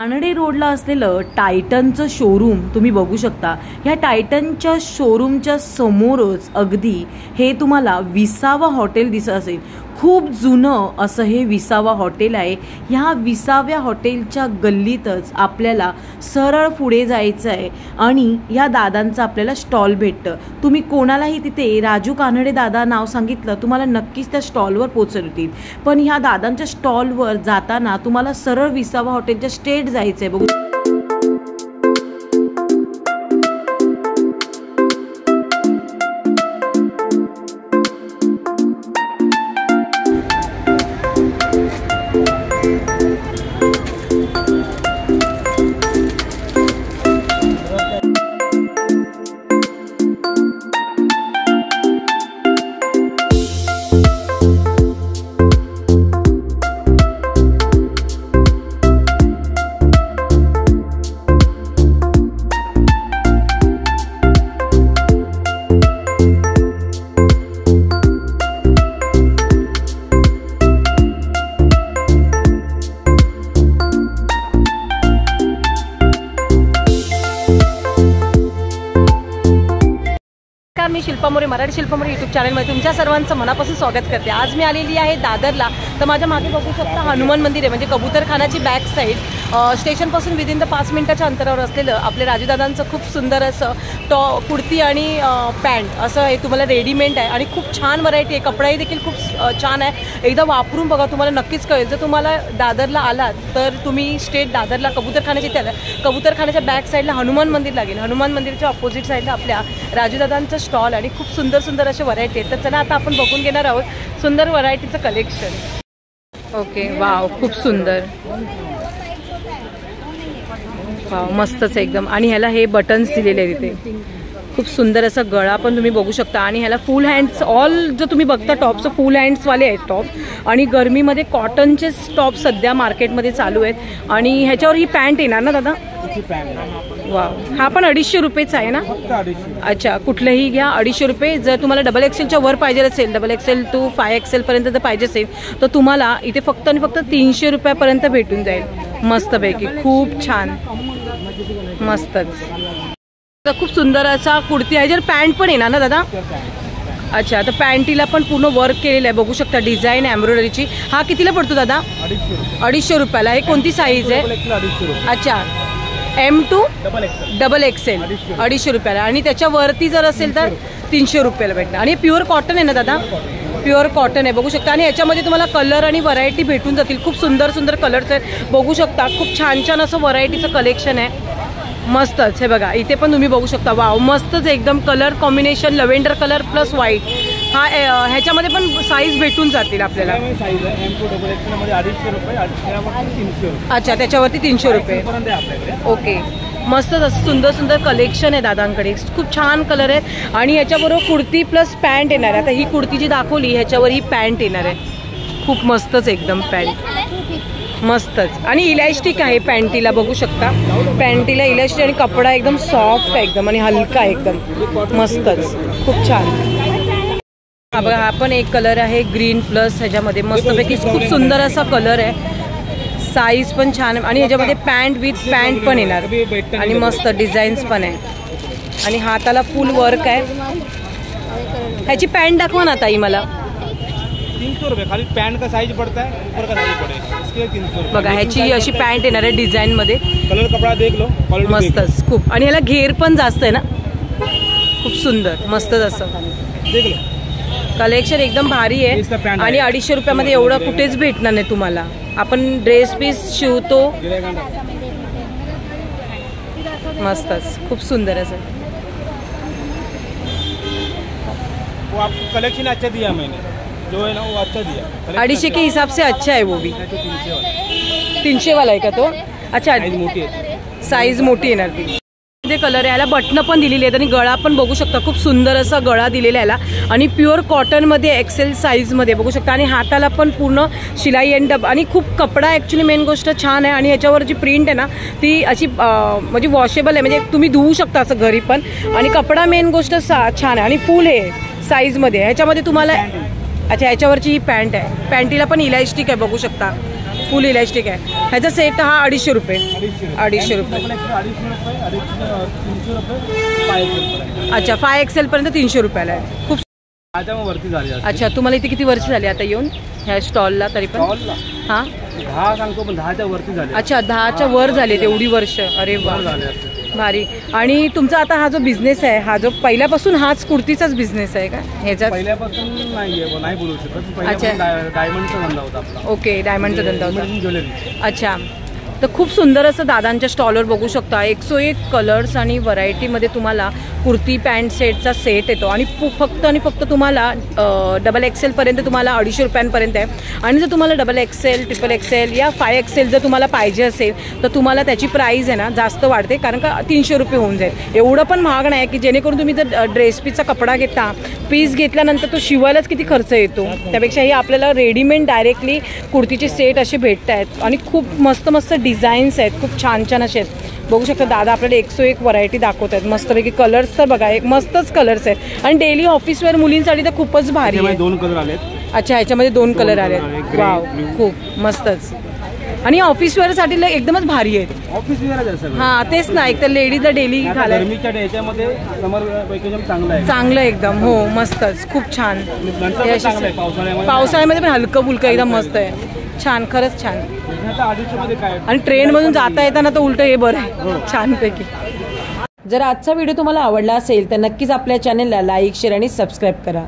कानडे रोडला असलेलं टायटनचं शोरूम तुम्ही बघू शकता। ह्या टायटनच्या शोरूमच्या समोरच अगदी हे तुम्हाला विसावा हॉटेल दिसत असेल। खूप जुनं असं हे विसावा हॉटेल आहे। ह्या विसाव्या हॉटेलच्या गल्लीतच आपल्याला सरळ पुढे जायचं आहे आणि ह्या दादांचा आपल्याला स्टॉल भेटतं। तुम्ही कोणालाही तिथे राजू कानडे दादा नाव सांगितलं तुम्हाला नक्कीच त्या स्टॉलवर पोहोचवतील। पण ह्या दादांच्या स्टॉलवर जाताना तुम्हाला सरळ विसावा हॉटेलच्या स्ट्रेट जायचं आहे। बघू मी शिल्पा मोरे मराठी शिल्पा मोरे यूट्यूब चॅनलमध्ये तुमच्या सर्वांचं मनापासून स्वागत करते। आज मी आलेली आहे दादरला। तर माझ्या मागे बघू शकता हनुमान मंदिर आहे, म्हणजे कबूतरखानाची बॅक साईड स्टेशनपासून विदिन 5 मिनिटाच्या अंतरावर असलेलं आपले राजूदादांचं खूप सुंदर असं कुर्ती आणि पॅन्ट असं हे तुम्हाला रेडीमेड आहे आणि खूप छान व्हरायटी आहे। कपडाही देखील खूप छान आहे, एकदा वापरून बघा तुम्हाला नक्कीच कळेल। जर तुम्हाला दादरला आलात तर तुम्ही स्ट्रेट दादरला कबूतरखान्याच्या इथे आला, कबूतरखान्याच्या बॅक साईडला हनुमान मंदिर लागेल। हनुमान मंदिरच्या ऑपोजिट साईडला आपल्या राजूदादांचं स्टॉल आणि खूप सुंदर सुंदर असे व्हरायटी आहेत। तर चला आता आपण बघून घेणार आहोत सुंदर व्हरायटीचं कलेक्शन। ओके, वाव, खूप सुंदर, वाव, मस्तच एकदम। आणि ह्याला हे बटन्स दिलेले आहेत तिथे, खूप सुंदर असा गळा पण तुम्ही बघू शकता। आणि ह्याला फुल हँड्स ऑल जो तुम्ही बघता टॉपचं फुल हँड्सवाले आहेत टॉप। आणि गरमीमध्ये कॉटनचे टॉप सध्या मार्केटमध्ये चालू आहेत। आणि ह्याच्यावर ही पॅन्ट येणार ना दादा? वाव, हा पण 250 रुपयेचा आहे ना? अच्छा, कुठलंही घ्या 250 रुपये। जर तुम्हाला डबल एक्सेलच्या वर पाहिजे असेल, डबल एक्सेल टू 5XL पर्यंत जर पाहिजे असेल तर तुम्हाला इथे फक्त आणि फक्त 300 रुपयापर्यंत भेटून जाईल। मस्तपैकी, खूप छान, मस्तच। तर खूप सुंदर असा कुर्ती आहे, जर पॅन्ट पण येणार ना दादा? अच्छा, तर पॅन्टीला पण पूर्ण वर्क केलेलं आहे, बघू शकता, डिझाईन एम्ब्रॉयडरीची। हा कितीला पडतो दादा? 250 रुपयाला। हे कोणती साईज आहे? अच्छा, M2 डबल एक्सेल 250 रुपयाला। आणि त्याच्यावरती जर असेल तर 300 रुपयाला भेटणार। आणि प्युअर कॉटन आहे ना दादा? प्युअर कॉटन आहे, बघू शकता। आणि याच्यामध्ये तुम्हाला कलर आणि व्हरायटी भेटून जातील। खूप सुंदर सुंदर कलर्स आहेत, बघू शकता। खूप छान छान असं व्हरायटीचं कलेक्शन आहे, मस्तच। हे बघा, इथे पण तुम्ही बघू शकता, वाव, मस्तच एकदम। Colour combination lavender colour plus white. हा ह्याच्यामध्ये पण साईज भेटून जातील आपल्याला। अच्छा, त्याच्यावरती 300 रुपये। ओके, मस्तच असं सुंदर सुंदर कलेक्शन आहे दादांकडे, खूप छान कलर आहेत। आणि याच्याबरोबर कुर्ती प्लस पॅन्ट येणार आहे। आता ही कुर्ती जी दाखवली ह्याच्यावर ही पॅन्ट येणार आहे, खूप मस्तच एकदम पॅन्ट, मस्तच। आणि इलॅस्टिक आहे पॅन्टीला, बघू शकता, पॅन्टीला इलॅस्टिक आणि कपडा एकदम सॉफ्ट आहे एकदम आणि हलका एकदम, मस्तच, खूप छान। हा बघा, हा पण एक कलर आहे ग्रीन प्लस ह्याच्यामध्ये, मस्तपैकी खूप सुंदर असा कलर आहे, साईज पण छान आहे। आणि ह्याच्यामध्ये पॅन्ट विथ पॅन्ट पण येणार आणि मस्त डिझाईन्स पण आहे आणि हाताला फुल वर्क आहे। ह्याची पॅन्ट दाखवा ना ताई मला। 300 रुपये खाली पॅन्ट का साइज पड़ता है, ऊपर का साइज पड़ेगा, इसके 300 रुपये। बघा, ह्याची अशी पॅन्ट येणार आहे डिझाईन मध्ये, कलर कपडा देख लो, क्वालिटी मस्तच खूप। आणि ह्याला घेर पण जास्त आहे ना, खूप सुंदर, मस्तच असं देख लो। कलेक्शन एकदम भारी आहे। आणि 250 रुपयामध्ये एवढं कुठेच भेटणार नाही तुम्हाला। आपण ड्रेस पीस शिवतो, मस्तच, खूप सुंदर असं। वो आपको कलेक्शन अच्छा दिया मैंने, जो है ना वो अच्छा दिया। 250 के हिसाब से अच्छा है वो भी। 300 वाला आहे का तो? अच्छा, साईज मोठी येणार ती। कलर आहे, याला बटन पण दिलेली आहेत आणि गळा पण बघू शकता, खूप सुंदर असा गळा दिलेला आहे याला। आणि प्युअर कॉटन मध्ये एक्सेल साईज मध्ये बघू शकता। आणि हाताला पण पूर्ण शिलाई आणि खूप कपडा ॲक्च्युली मेन गोष्ट छान आहे। आणि याच्यावर जी प्रिंट आहे ना ती अशी म्हणजे वॉशेबल आहे, म्हणजे तुम्ही धुवू शकता असं घरी पण। आणि कपडा मेन गोष्ट छान आहे आणि फुल आहे साईजमध्ये। ह्याच्यामध्ये तुम्हाला अच्छा याच्यावरची ही पॅन्ट आहे, पॅन्टीला पण इलास्टिक आहे बघू शकता, फुल इलास्टिक आहे. ह्याचा सेट हा 250 रुपये. 250 रुपये. 300 रुपये 5 अच्छा 5XL पर्यंत 300 रुपयाला आहे. खूप वरती झाली. अच्छा तुम्हाला इथे किती वर्ष झाली आता येऊन ह्या स्टॉलला? तरी पण हां 10 सांगतो पण 10च्या वरती झाले. अच्छा 10च्या वर झाले एवढी वर्ष. अरे वा भारी. आणि तुमचा आता हा जो बिझनेस आहे हा जो पहिल्यापासून हाच कुर्तीचाच बिझनेस आहे का ह्याच्यात? पहिल्यापासून नाही बोलू शकत. अच्छा डायमंडचा धंदा होता आपला. ओके डायमंडचा धंदा होता. ज्वेलरी. अच्छा तर खूप सुंदर असं दादांच्या स्टॉलवर बघू शकता. 101 कलर्स आणि व्हरायटीमध्ये तुम्हाला कुर्ती पॅन्ट सेटचा सेट येतो आणि फक्त आणि फक्त तुम्हाला XXL पर्यंत तुम्हाला 250 रुपयांपर्यंत आहे. आणि जर तुम्हाला XXL, XXL या 5XL जर तुम्हाला पाहिजे असेल तर तुम्हाला त्याची प्राईस आहे ना जास्त वाढते, कारण का 300 रुपये होऊन जाईल. एवढं पण महाग नाही की जेणेकरून तुम्ही जर ड्रेस पीसचा कपडा घेता, पीस घेतल्यानंतर तो शिवायलाच किती खर्च येतो, त्यापेक्षा हे आपल्याला रेडीमेड डायरेक्टली कुर्तीचे सेट असे भेटत आहेत आणि खूप मस्त मस्त डिझाईन्स आहेत, खूप छान छान असे आहेत. बघू शकता दादा आपल्याला 101 व्हरायटी दाखवत आहेत मस्तपैकी. कलर्स तर बघा एक मस्तच कलर्स आहेत आणि डेली ऑफिसवेअर मुलींसाठी तर खूपच भारी आहे. 2 कलर आलेत. अच्छा ह्याच्यामध्ये 2 कलर आलेत. वाव खूप मस्तच. आणि ऑफिसवेअरसाठी एकदमच भारी आहेत. ऑफिसवेअर हां तेच ना, एक तर लेडीजला डेली घालायला गरमीच्या ह्याच्यामध्ये समर वेकेशन चांगलं आहे. चांगलं एकदम. हो मस्तच खूप छान. पावसाळ्यामध्ये पण हलकं फुलकं एकदम मस्त आहे. छान खरंच छान. आणि ट्रेनमधून जाता येताना तर उलट हे बरं आहे छानपैकी. जर आजचा व्हिडिओ तुम्हाला आवडला असेल तर नक्कीच आपल्या चॅनलला लाईक शेअर आणि सबस्क्राईब करा.